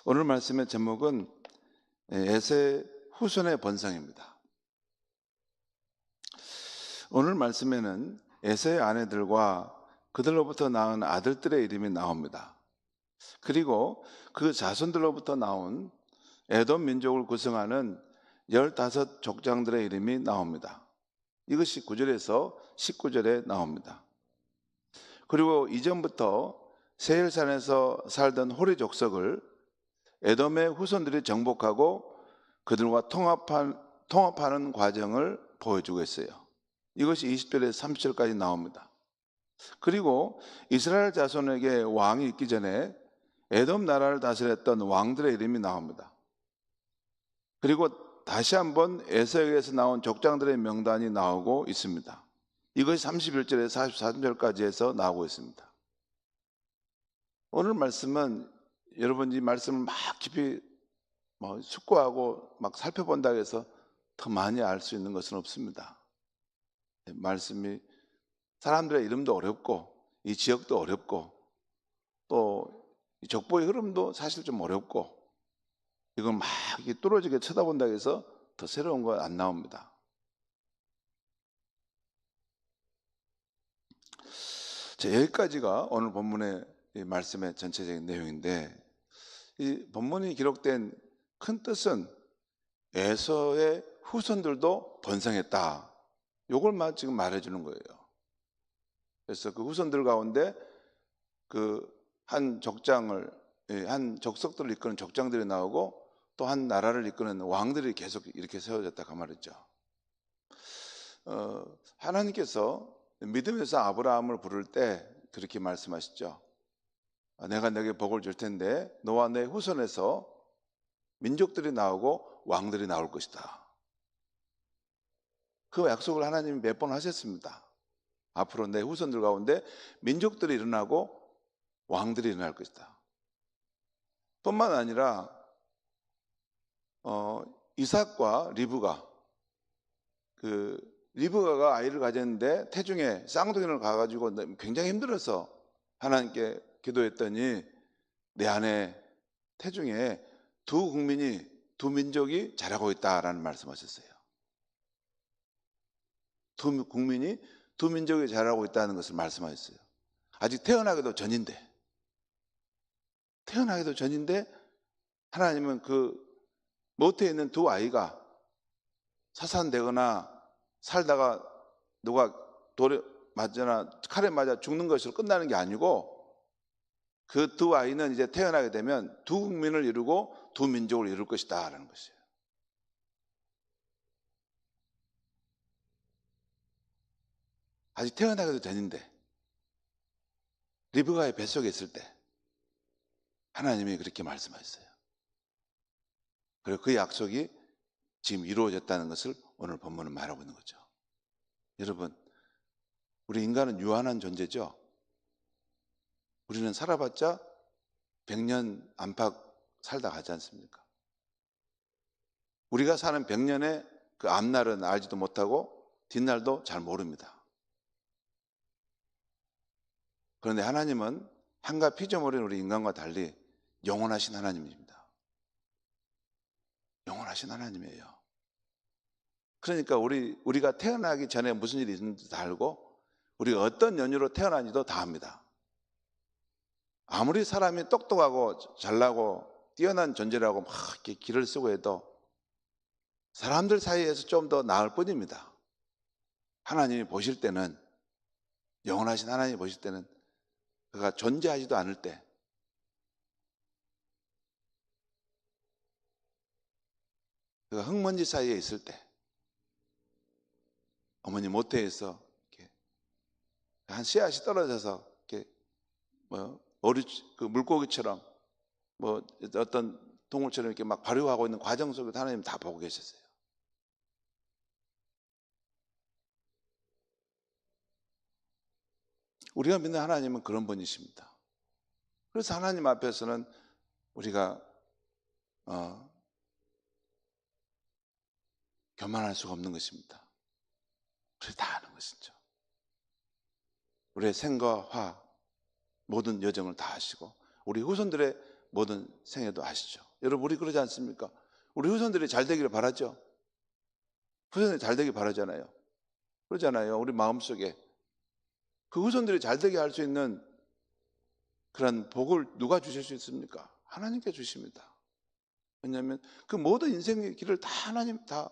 오늘 말씀의 제목은 에세 후손의 번성입니다. 오늘 말씀에는 에세의 아내들과 그들로부터 낳은 아들들의 이름이 나옵니다. 그리고 그 자손들로부터 나온 에돔 민족을 구성하는 15족장들의 이름이 나옵니다. 이것이 9절에서 19절에 나옵니다. 그리고 이전부터 세일산에서 살던 호리 족속을 에돔의 후손들이 정복하고 그들과 통합하는 과정을 보여주고 있어요. 이것이 20절에서 30절까지 나옵니다. 그리고 이스라엘 자손에게 왕이 있기 전에 에돔 나라를 다스렸던 왕들의 이름이 나옵니다. 그리고 다시 한번 에서에게서 나온 족장들의 명단이 나오고 있습니다. 이것이 31절에서 44절까지 해서 나오고 있습니다. 오늘 말씀은 여러분 이 말씀을 막 깊이 숙고하고 막 살펴본다고 해서 더 많이 알 수 있는 것은 없습니다. 말씀이 사람들의 이름도 어렵고 이 지역도 어렵고 또 족보의 흐름도 사실 좀 어렵고 이걸 막 뚫어지게 쳐다본다고 해서 더 새로운 건 안 나옵니다. 자, 여기까지가 오늘 본문의 말씀의 전체적인 내용인데 이 본문이 기록된 큰 뜻은 에서의 후손들도 번성했다. 이걸 지금 말해주는 거예요. 그래서 그 후손들 가운데 그 한 족속들을 이끄는 족장들이 나오고 또 한 나라를 이끄는 왕들이 계속 이렇게 세워졌다 그 말이죠. 하나님께서 믿음에서 아브라함을 부를 때 그렇게 말씀하시죠. 내가 너에게 복을 줄 텐데 너와 내 후손에서 민족들이 나오고 왕들이 나올 것이다. 그 약속을 하나님이 몇 번 하셨습니다. 앞으로 내 후손들 가운데 민족들이 일어나고 왕들이 일어날 것이다. 뿐만 아니라 이삭과 리브가가 아이를 가졌는데 태중에 쌍둥이를 가가지고 굉장히 힘들어서 하나님께 기도했더니 내 안에 태중에 두 민족이 자라고 있다라는 말씀하셨어요. 두 민족이 자라고 있다는 것을 말씀하셨어요. 아직 태어나기도 전인데 하나님은 그 모태에 있는 두 아이가 사산되거나 살다가 누가 돌에 맞거나 칼에 맞아 죽는 것으로 끝나는 게 아니고 그 두 아이는 이제 태어나게 되면 두 국민을 이루고 두 민족을 이룰 것이다 라는 것이에요. 아직 태어나기도 전인데 리브가의 뱃속에 있을 때 하나님이 그렇게 말씀하셨어요. 그리고 그 약속이 지금 이루어졌다는 것을 오늘 본문은 말하고 있는 거죠. 여러분, 우리 인간은 유한한 존재죠. 우리는 살아봤자 100년 안팎 살다 가지 않습니까? 우리가 사는 100년의 그 앞날은 알지도 못하고 뒷날도 잘 모릅니다. 그런데 하나님은 한가 피조물인 우리 인간과 달리 영원하신 하나님입니다. 영원하신 하나님이에요. 그러니까 우리가 태어나기 전에 무슨 일이 있는지 다 알고 우리가 어떤 연유로 태어난지도 다 압니다. 아무리 사람이 똑똑하고 잘나고 뛰어난 존재라고 막 이렇게 길을 쓰고 해도 사람들 사이에서 좀 더 나을 뿐입니다. 하나님이 보실 때는 영원하신 하나님이 보실 때는 그가 존재하지도 않을 때 그가 흙먼지 사이에 있을 때 어머니 모태에서 이렇게 한 씨앗이 떨어져서 이렇게 그 물고기처럼 어떤 동물처럼 이렇게 막 발효하고 있는 과정 속에서 하나님 다 보고 계셨어요. 우리가 믿는 하나님은 그런 분이십니다. 그래서 하나님 앞에서는 우리가 교만할 수가 없는 것입니다. 우리 다 아는 것이죠. 우리의 생과 화 모든 여정을 다 하시고 우리 후손들의 모든 생애도 아시죠? 여러분, 우리 그러지 않습니까? 우리 후손들이 잘 되기를 바라죠? 후손들이 잘 되길 바라잖아요. 그러잖아요. 우리 마음속에. 그 후손들이 잘 되게 할 수 있는 그런 복을 누가 주실 수 있습니까? 하나님께 주십니다. 왜냐하면 그 모든 인생의 길을 다 하나님 다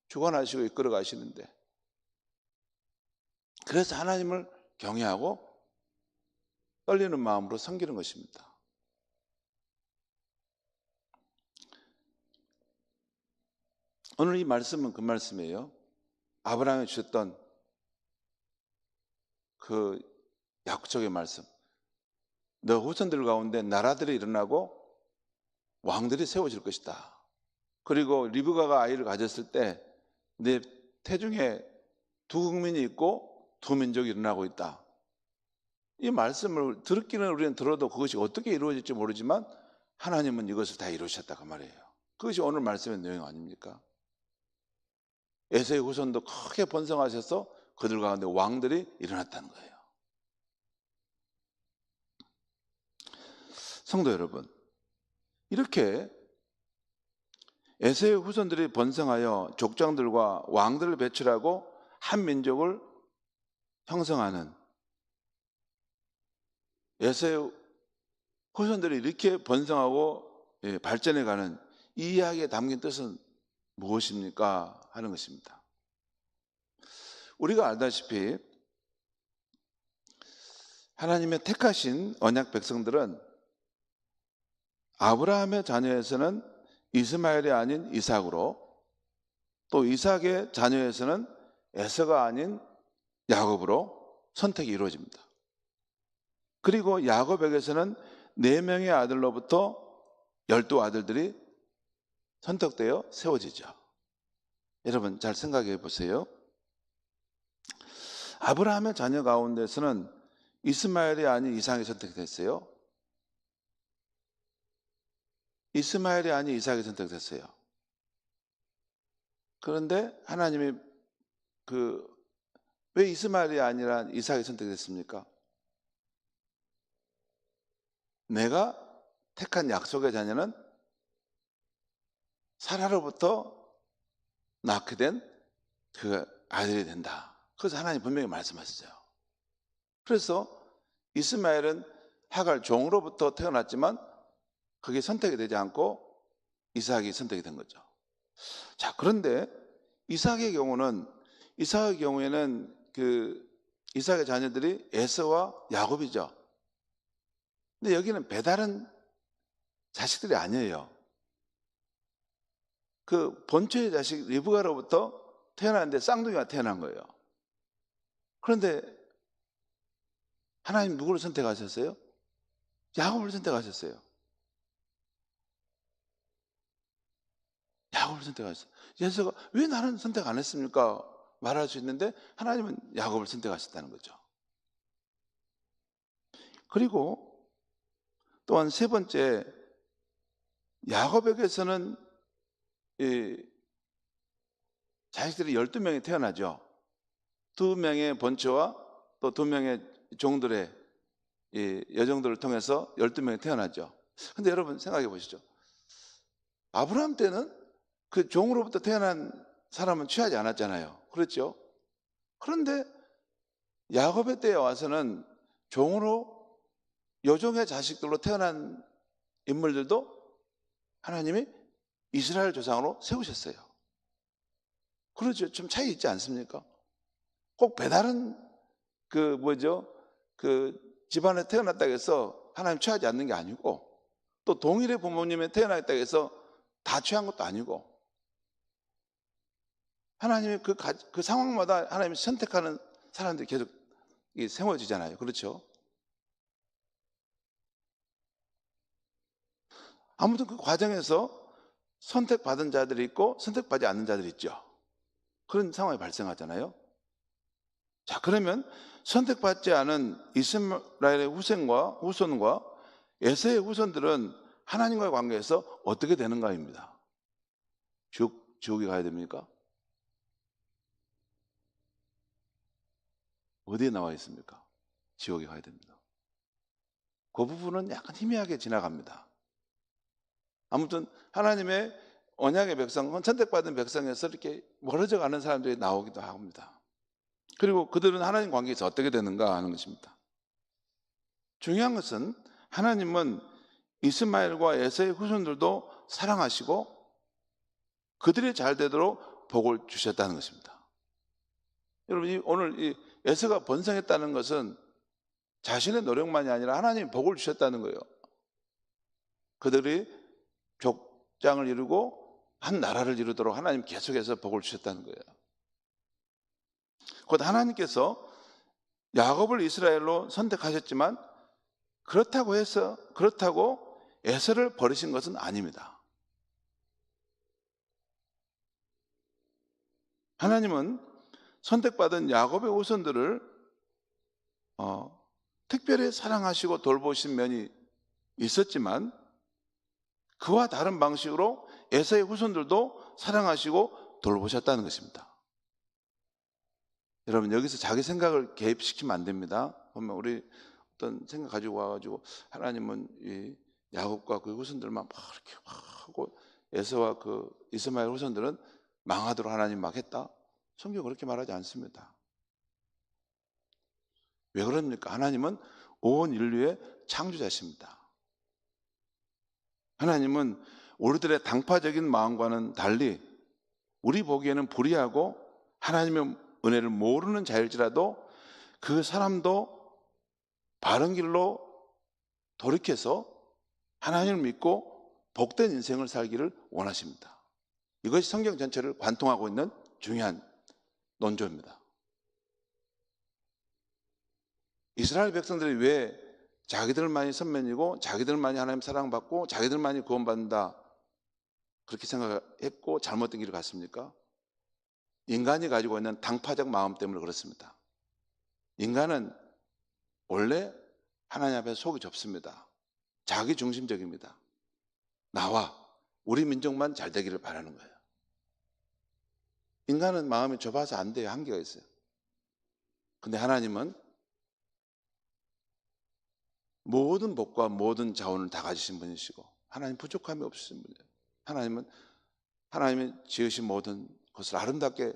주관하시고 이끌어 가시는데, 그래서 하나님을 경외하고 떨리는 마음으로 섬기는 것입니다. 오늘 이 말씀은 그 말씀이에요. 아브라함이 주셨던 그 약속의 말씀. 너 후손들 가운데 나라들이 일어나고 왕들이 세워질 것이다. 그리고 리브가가 아이를 가졌을 때 내 태중에 두 국민이 있고 두 민족이 일어나고 있다. 이 말씀을 듣기는 우리는 들어도 그것이 어떻게 이루어질지 모르지만 하나님은 이것을 다 이루셨다 그 말이에요. 그것이 오늘 말씀의 내용 아닙니까? 에서의 후손도 크게 번성하셔서 그들 가운데 왕들이 일어났다는 거예요. 성도 여러분, 이렇게 에서의 후손들이 번성하여 족장들과 왕들을 배출하고 한 민족을 형성하는, 에서의 후손들이 이렇게 번성하고 발전해가는 이 이야기에 담긴 뜻은 무엇입니까? 하는 것입니다. 우리가 알다시피 하나님의 택하신 언약 백성들은 아브라함의 자녀에서는 이스마엘이 아닌 이삭으로, 또 이삭의 자녀에서는 에서가 아닌 야곱으로 선택이 이루어집니다. 그리고 야곱에게서는 4명의 아들로부터 12아들들이 선택되어 세워지죠. 여러분 잘 생각해 보세요. 아브라함의 자녀 가운데서는 이스마엘이 아닌 이삭이 선택됐어요. 이스마엘이 아닌 이삭이 선택됐어요. 그런데 하나님이 왜 이스마엘이 아니라 이삭이 선택됐습니까? 내가 택한 약속의 자녀는 사라로부터 낳게 된 그 아들이 된다. 그래서 하나님 분명히 말씀하셨어요. 그래서 이스마엘은 하갈 종으로부터 태어났지만 그게 선택이 되지 않고 이삭이 선택이 된 거죠. 자, 그런데 이삭의 경우에는 이삭의 자녀들이 에서와 야곱이죠. 근데 여기는 배다른 자식들이 아니에요. 그 본초의 자식 리브가로부터 태어났는데 쌍둥이가 태어난 거예요. 그런데 하나님 누구를 선택하셨어요? 야곱을 선택하셨어요. 야곱을 선택하셨어요. 예수가 왜 나는 선택 안 했습니까? 말할 수 있는데 하나님은 야곱을 선택하셨다는 거죠. 그리고 또한 세 번째, 야곱에게서는 자식들이 12명이 태어나죠. 2명의 본처와 또 2명의 종들의 여종들을 통해서 12명이 태어나죠. 근데 여러분 생각해 보시죠. 아브라함 때는 그 종으로부터 태어난 사람은 취하지 않았잖아요. 그렇죠? 그런데 야곱의 때에 와서는 종으로 여종의 자식들로 태어난 인물들도 하나님이 이스라엘 조상으로 세우셨어요. 그렇죠? 좀 차이 있지 않습니까? 꼭 배다른 집안에 태어났다고 해서 하나님 취하지 않는 게 아니고, 또 동일의 부모님에 태어났다고 해서 다 취한 것도 아니고, 하나님이 그 상황마다 하나님이 선택하는 사람들이 계속 세워지잖아요. 그렇죠? 아무튼 그 과정에서 선택받은 자들이 있고 선택받지 않는 자들이 있죠. 그런 상황이 발생하잖아요. 자, 그러면 선택받지 않은 이스라엘의 후손과 에서의 후손들은 하나님과의 관계에서 어떻게 되는가입니다. 지옥에 가야 됩니까? 어디에 나와 있습니까? 지옥에 가야 됩니다. 그 부분은 약간 희미하게 지나갑니다. 아무튼 하나님의 언약의 백성, 선택받은 백성에서 이렇게 멀어져 가는 사람들이 나오기도 합니다. 그리고 그들은 하나님 관계에서 어떻게 되는가 하는 것입니다. 중요한 것은 하나님은 이스마엘과 에서의 후손들도 사랑하시고 그들이 잘 되도록 복을 주셨다는 것입니다. 여러분, 오늘 이 에서가 번성했다는 것은 자신의 노력만이 아니라 하나님이 복을 주셨다는 거예요. 그들이 족장을 이루고 한 나라를 이루도록 하나님 계속해서 복을 주셨다는 거예요. 곧 하나님께서 야곱을 이스라엘로 선택하셨지만 그렇다고 에서를 버리신 것은 아닙니다. 하나님은 선택받은 야곱의 후손들을 특별히 사랑하시고 돌보신 면이 있었지만 그와 다른 방식으로 에서의 후손들도 사랑하시고 돌보셨다는 것입니다. 여러분, 여기서 자기 생각을 개입시키면 안 됩니다. 보면 우리 어떤 생각 가지고 와가지고 하나님은 이 야곱과 그 후손들만 막 이렇게 막 하고 에서와 그 이스마엘 후손들은 망하도록 하나님 막 했다. 성경 그렇게 말하지 않습니다. 왜 그럽니까? 하나님은 온 인류의 창조자십니다. 하나님은 우리들의 당파적인 마음과는 달리 우리 보기에는 불의하고 하나님의 은혜를 모르는 자일지라도 그 사람도 바른 길로 돌이켜서 하나님을 믿고 복된 인생을 살기를 원하십니다. 이것이 성경 전체를 관통하고 있는 중요한 논조입니다. 이스라엘 백성들이 왜 자기들만이 선면이고 자기들만이 하나님 사랑받고 자기들만이 구원받는다 그렇게 생각했고 잘못된 길을 갔습니까? 인간이 가지고 있는 당파적 마음 때문에 그렇습니다. 인간은 원래 하나님 앞에 속이 좁습니다. 자기 중심적입니다. 나와 우리 민족만 잘 되기를 바라는 거예요. 인간은 마음이 좁아서 안 돼요. 한계가 있어요. 근데 하나님은 모든 복과 모든 자원을 다 가지신 분이시고 하나님 부족함이 없으신 분이에요. 하나님은 하나님이 지으신 모든 것을 아름답게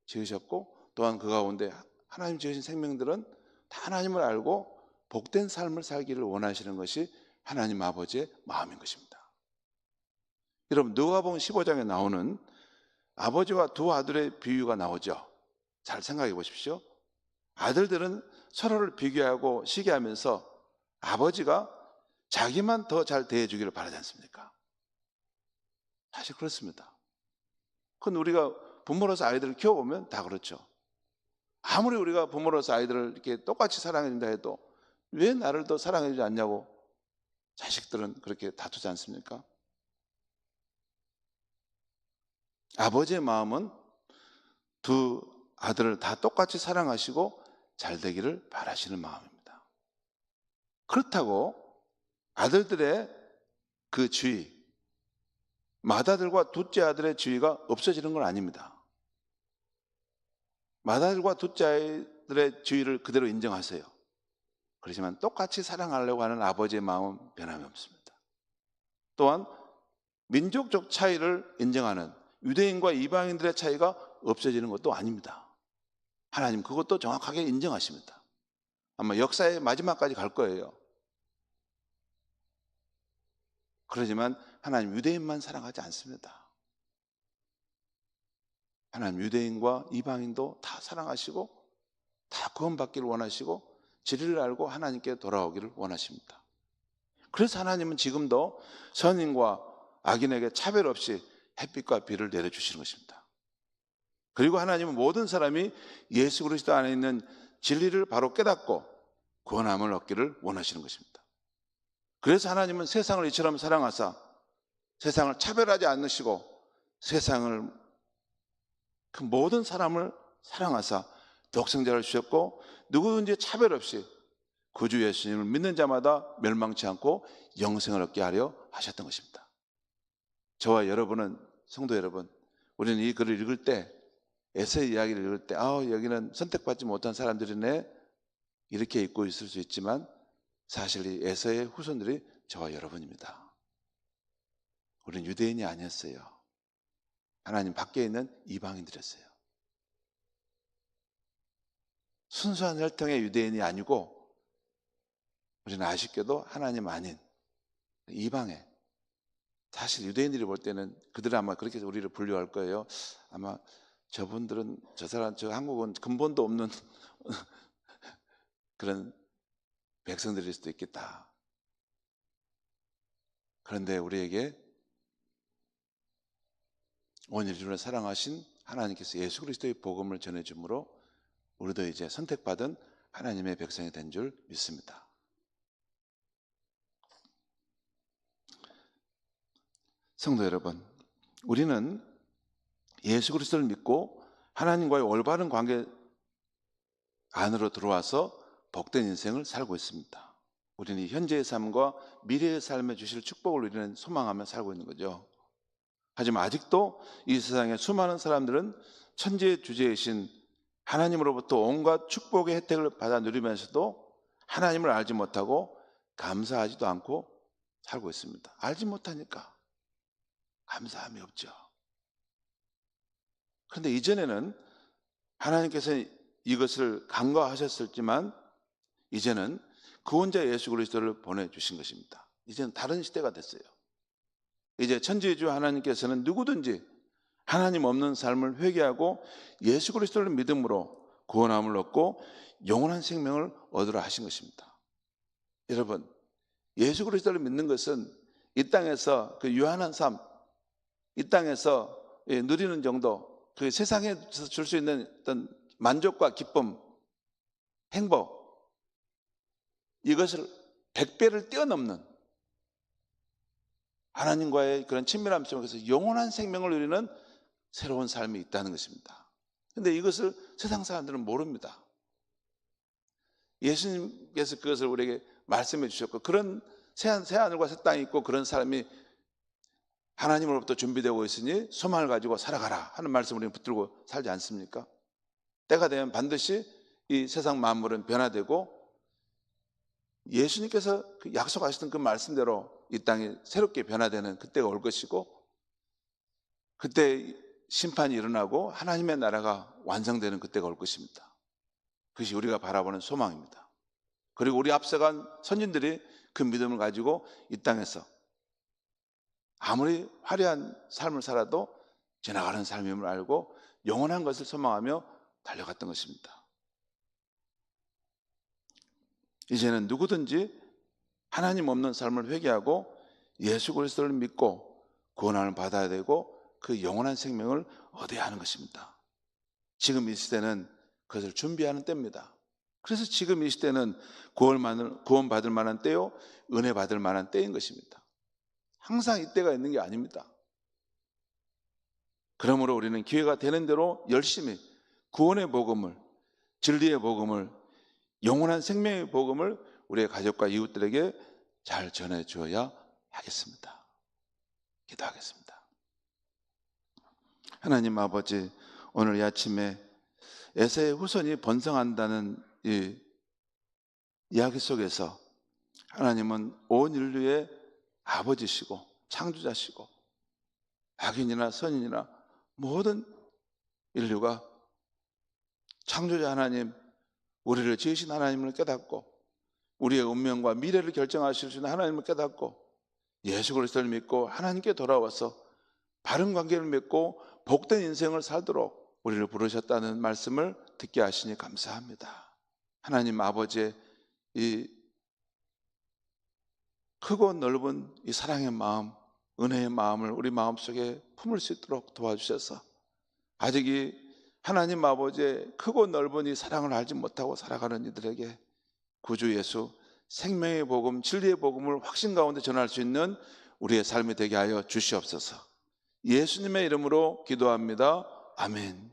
지으셨고 또한 그 가운데 하나님 지으신 생명들은 다 하나님을 알고 복된 삶을 살기를 원하시는 것이 하나님 아버지의 마음인 것입니다. 여러분, 누가복음 15장에 나오는 아버지와 두 아들의 비유가 나오죠. 잘 생각해 보십시오. 아들들은 서로를 비교하고 시기하면서 아버지가 자기만 더 잘 대해주기를 바라지 않습니까? 사실 그렇습니다. 그건 우리가 부모로서 아이들을 키워보면 다 그렇죠. 아무리 우리가 부모로서 아이들을 이렇게 똑같이 사랑해준다 해도 왜 나를 더 사랑해주지 않냐고 자식들은 그렇게 다투지 않습니까? 아버지의 마음은 두 아들을 다 똑같이 사랑하시고 잘 되기를 바라시는 마음입니다. 그렇다고 아들들의 그 주의, 맏아들과 둘째 아들의 주의가 없어지는 건 아닙니다. 맏아들과 둘째 아들의 주의를 그대로 인정하세요. 그렇지만 똑같이 사랑하려고 하는 아버지의 마음은 변함이 없습니다. 또한 민족적 차이를 인정하는 유대인과 이방인들의 차이가 없어지는 것도 아닙니다. 하나님 그것도 정확하게 인정하십니다. 아마 역사의 마지막까지 갈 거예요. 그러지만 하나님 유대인만 사랑하지 않습니다. 하나님 유대인과 이방인도 다 사랑하시고 다 구원받기를 원하시고 진리를 알고 하나님께 돌아오기를 원하십니다. 그래서 하나님은 지금도 선인과 악인에게 차별 없이 햇빛과 비를 내려주시는 것입니다. 그리고 하나님은 모든 사람이 예수 그리스도 안에 있는 진리를 바로 깨닫고 구원함을 얻기를 원하시는 것입니다. 그래서 하나님은 세상을 이처럼 사랑하사 세상을 차별하지 않으시고 세상을 그 모든 사람을 사랑하사 독생자를 주셨고 누구든지 차별 없이 구주 예수님을 믿는 자마다 멸망치 않고 영생을 얻게 하려 하셨던 것입니다. 저와 여러분은, 성도 여러분, 우리는 이 글을 읽을 때 에서의 이야기를 읽을 때 여기는 선택받지 못한 사람들이네 이렇게 읽고 있을 수 있지만 사실 이 에서의 후손들이 저와 여러분입니다. 우리는 유대인이 아니었어요. 하나님 밖에 있는 이방인들이었어요. 순수한 혈통의 유대인이 아니고 우리는 아쉽게도 하나님 아닌 이방에, 사실 유대인들이 볼 때는 그들은 아마 그렇게 우리를 분류할 거예요. 아마 저분들은 저 한국은 근본도 없는 그런 백성들일 수도 있겠다. 그런데 우리에게 온 인류를 사랑하신 하나님께서 예수 그리스도의 복음을 전해주므로 우리도 이제 선택받은 하나님의 백성이 된 줄 믿습니다. 성도 여러분, 우리는 예수 그리스도를 믿고 하나님과의 올바른 관계 안으로 들어와서 복된 인생을 살고 있습니다. 우리는 현재의 삶과 미래의 삶에 주실 축복을 우리는 소망하며 살고 있는 거죠. 하지만 아직도 이 세상에 수많은 사람들은 천지의 주제이신 하나님으로부터 온갖 축복의 혜택을 받아 누리면서도 하나님을 알지 못하고 감사하지도 않고 살고 있습니다. 알지 못하니까 감사함이 없죠. 그런데 이전에는 하나님께서 이것을 간과하셨었지만 이제는 구원자 예수 그리스도를 보내주신 것입니다. 이제는 다른 시대가 됐어요. 이제 천지의 주 하나님께서는 누구든지 하나님 없는 삶을 회개하고 예수 그리스도를 믿음으로 구원함을 얻고 영원한 생명을 얻으라 하신 것입니다. 여러분, 예수 그리스도를 믿는 것은 이 땅에서 그 유한한 삶, 이 땅에서 누리는 정도, 그 세상에서 줄 수 있는 어떤 만족과 기쁨, 행복, 이것을 100배를 뛰어넘는 하나님과의 그런 친밀함 속에서 영원한 생명을 누리는 새로운 삶이 있다는 것입니다. 그런데 이것을 세상 사람들은 모릅니다. 예수님께서 그것을 우리에게 말씀해 주셨고, 그런 새하늘과 새 땅이 있고 그런 사람이 하나님으로부터 준비되고 있으니 소망을 가지고 살아가라 하는 말씀을 우리는 붙들고 살지 않습니까? 때가 되면 반드시 이 세상 만물은 변화되고 예수님께서 약속하셨던 그 말씀대로 이 땅이 새롭게 변화되는 그때가 올 것이고, 그때 심판이 일어나고 하나님의 나라가 완성되는 그때가 올 것입니다. 그것이 우리가 바라보는 소망입니다. 그리고 우리 앞서간 선진들이 그 믿음을 가지고 이 땅에서 아무리 화려한 삶을 살아도 지나가는 삶임을 알고 영원한 것을 소망하며 달려갔던 것입니다. 이제는 누구든지 하나님 없는 삶을 회개하고 예수 그리스도를 믿고 구원함을 받아야 되고 그 영원한 생명을 얻어야 하는 것입니다. 지금 이 시대는 그것을 준비하는 때입니다. 그래서 지금 이 시대는 구원받을 만한 때요, 은혜 받을 만한 때인 것입니다. 항상 이때가 있는 게 아닙니다. 그러므로 우리는 기회가 되는 대로 열심히 구원의 복음을, 진리의 복음을, 영원한 생명의 복음을 우리의 가족과 이웃들에게 잘 전해주어야 하겠습니다. 기도하겠습니다. 하나님 아버지, 오늘 이 아침에 에사의 후손이 번성한다는 이 이야기 속에서 하나님은 온 인류의 아버지시고 창조자시고 악인이나 선인이나 모든 인류가 창조자 하나님, 우리를 지으신 하나님을 깨닫고 우리의 운명과 미래를 결정하실 수 있는 하나님을 깨닫고 예수 그리스도를 믿고 하나님께 돌아와서 바른 관계를 맺고 복된 인생을 살도록 우리를 부르셨다는 말씀을 듣게 하시니 감사합니다. 하나님 아버지의 이 크고 넓은 이 사랑의 마음, 은혜의 마음을 우리 마음속에 품을 수 있도록 도와주셔서 아직 이 하나님 아버지의 크고 넓은 이 사랑을 알지 못하고 살아가는 이들에게 구주 예수 생명의 복음, 진리의 복음을 확신 가운데 전할 수 있는 우리의 삶이 되게 하여 주시옵소서. 예수님의 이름으로 기도합니다. 아멘.